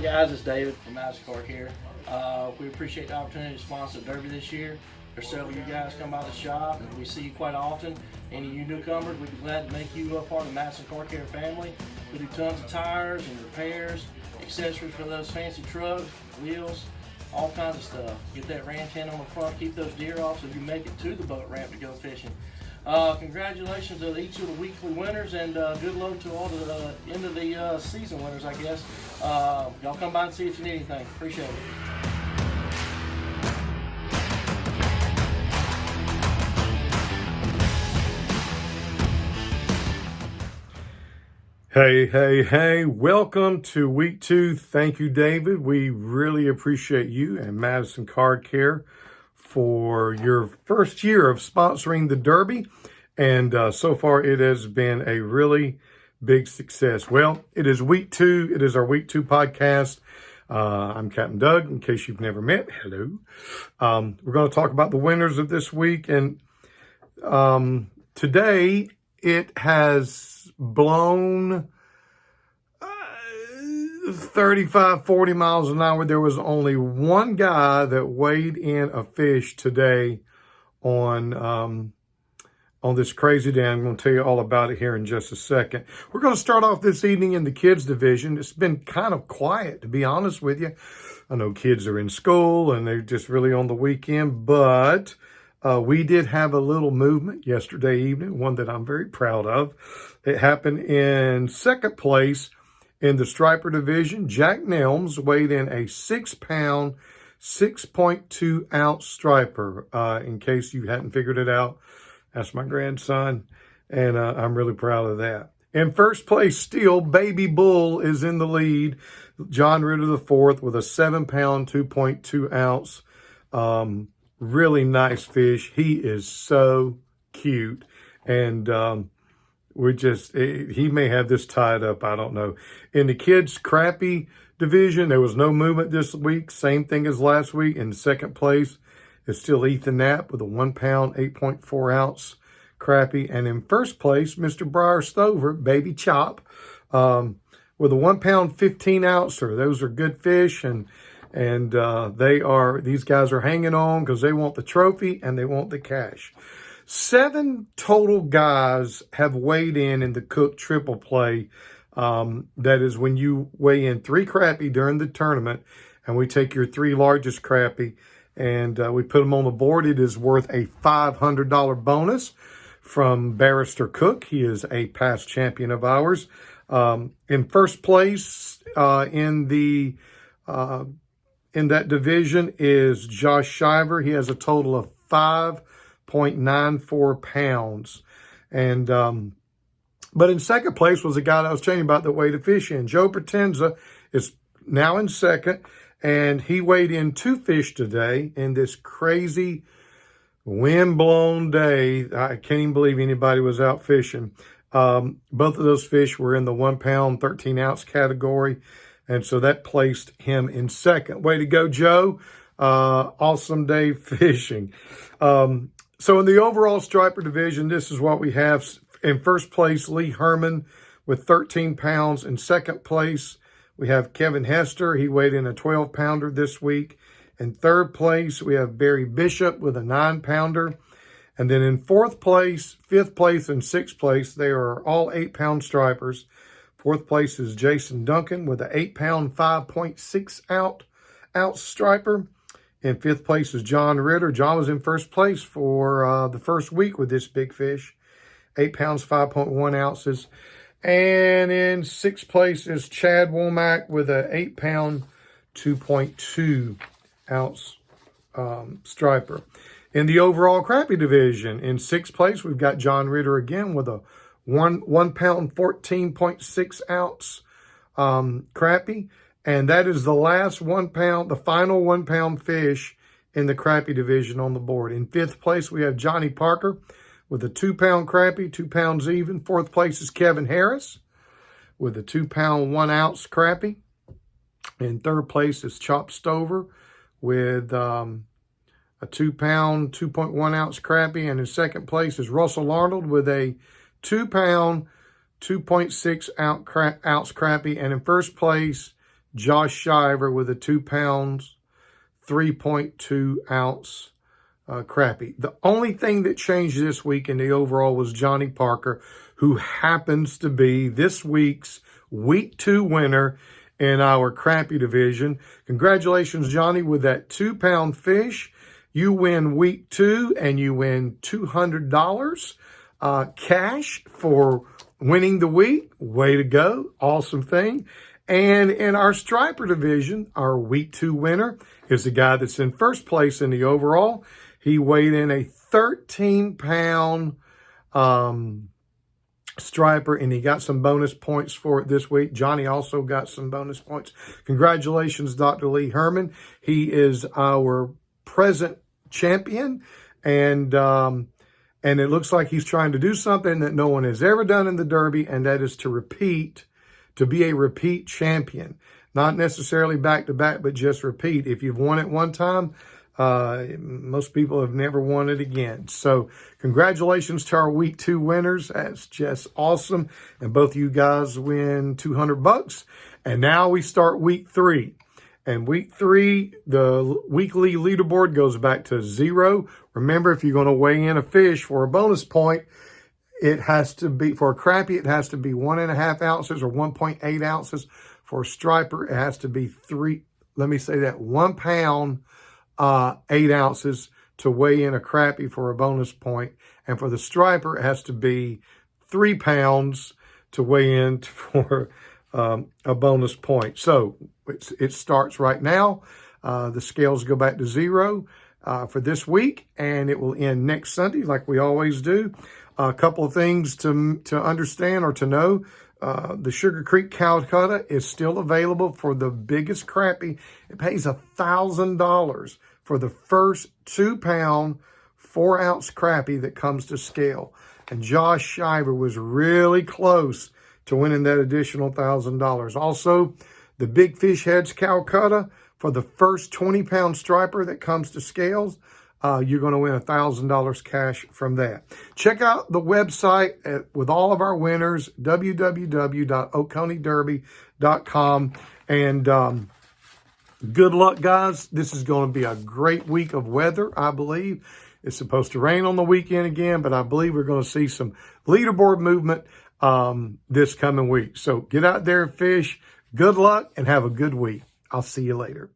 guys, it's David from Madison Car Care. We appreciate the opportunity to sponsor the Derby this year. There's several of you guys come by the shop, and we see you quite often. Any of you newcomers, we'd be glad to make you a part of the Madison Car Care family. We do tons of tires and repairs, accessories for those fancy trucks, wheels, all kinds of stuff. Get that ranch hand on the front, keep those deer off so you make it to the boat ramp to go fishing. Congratulations to each of the weekly winners, and good luck to all the end of the season winners, I guess. Y'all come by and see if you need anything. Appreciate it. Hey, welcome to week 2. Thank you, David. We really appreciate you and Madison Car Care for your first year of sponsoring the Derby. And so far, it has been a really big success. Well, it is week 2. It is our week 2 podcast. I'm Captain Doug, in case you've never met. Hello. We're going to talk about the winners of this week. And today, it has blown 35, 40 miles an hour. There was only one guy that weighed in a fish today on this crazy day. I'm going to tell you all about it here in just a second. We're going to start off this evening in the kids division. It's been kind of quiet, to be honest with you. I know kids are in school and they're just really on the weekend, but we did have a little movement yesterday evening, one that I'm very proud of. It happened in second place in the striper division. Jack Nelms weighed in a 6-pound, 6.2 ounce striper. In case you hadn't figured it out, that's my grandson, and I'm really proud of that. In first place still, Baby Bull is in the lead. John Ritter IV with a 7-pound, 2.2 ounce. Really nice fish. He is so cute. And he may have this tied up. I don't know. In the kids' crappie division, there was no movement this week. Same thing as last week. In second place is still Ethan Knapp with a 1-pound, 8.4 ounce crappie. And in first place, Mr. Briar Stover, Baby Chop, with a 1-pound, 15 ouncer. Those are good fish, and these guys are hanging on because they want the trophy and they want the cash. 7 total guys have weighed in the Cook triple play. That is when you weigh in 3 crappie during the tournament, and we take your 3 largest crappie and we put them on the board. It is worth a $500 bonus from Barrister Cook. He is a past champion of ours. In first place in that division is Josh Shiver. He has a total of 5.94 pounds. And but in second place was a guy that I was telling you about that weighed a fish in. Joe Pretenza is now in second, and he weighed in 2 fish today in this crazy wind-blown day. I can't even believe anybody was out fishing. Both of those fish were in the 1-pound, 13 ounce category. And so that placed him in second. Way to go, Joe. Awesome day fishing. So in the overall striper division, this is what we have. In first place, Lee Herman with 13 pounds. In second place, we have Kevin Hester. He weighed in a 12-pounder this week. In third place, we have Barry Bishop with a 9-pounder. And then in fourth place, fifth place, and sixth place, they are all 8-pound stripers. Fourth place is Jason Duncan with an 8-pound, 5.6 ounce striper. In fifth place is John Ritter. John was in first place for the first week with this big fish. 8 pounds, 5.1 ounces. And in sixth place is Chad Womack with an 8-pound, 2.2 ounce striper. In the overall crappie division, in sixth place, we've got John Ritter again with a 1-pound, 14.6 ounce crappie. And that is the last 1-pound, the final 1-pound fish in the crappie division on the board. In fifth place, we have Johnny Parker with a 2-pound crappie, 2 pounds even. Fourth place is Kevin Harris with a 2-pound, 1 ounce crappie. In third place is Chop Stover with a 2-pound, 2.1 ounce crappie. And in second place is Russell Arnold with a 2-pound, 2.6 ounce crappie. And in first place, Josh Shiver with a 2 pounds, 3.2 ounce crappie. The only thing that changed this week in the overall was Johnny Parker, who happens to be this week's week 2 winner in our crappie division. Congratulations, Johnny, with that 2 pound fish. You win week 2 and you win $200 cash for winning the week. Way to go. Awesome thing. And in our striper division, our week 2 winner is the guy that's in first place in the overall. He weighed in a 13 pound striper, and he got some bonus points for it this week. Johnny also got some bonus points. Congratulations, Dr. Lee Herman. He is our present champion, and it looks like he's trying to do something that no one has ever done in the Derby, and that is to be a repeat champion. Not necessarily back-to-back, but just repeat. If you've won it one time, most people have never won it again. So congratulations to our week 2 winners. That's just awesome. And both of you guys win $200. And now we start week 3. And week 3, the weekly leaderboard goes back to 0. Remember, if you're going to weigh in a fish for a bonus point, it has to be, for a crappie, it has to be 1.5 ounces or 1.8 ounces. For a striper, it has to be 1 pound, 8 ounces to weigh in a crappie for a bonus point. And for the striper, it has to be 3 pounds to weigh in for a bonus point. So it starts right now. The scales go back to 0 for this week, and it will end next Sunday like we always do. A couple of things to understand or to know. The Sugar Creek Calcutta is still available for the biggest crappie. It pays $1,000 for the first 2 pound, 4 ounce crappie that comes to scale. And Josh Shiver was really close to winning that additional $1,000. Also, the Big Fish Heads Calcutta for the first 20 pound striper that comes to scales. You're going to win $1,000 cash from that. Check out the website with all of our winners, www.oconeederby.com. And good luck, guys. This is going to be a great week of weather, I believe. It's supposed to rain on the weekend again, but I believe we're going to see some leaderboard movement this coming week. So get out there and fish. Good luck and have a good week. I'll see you later.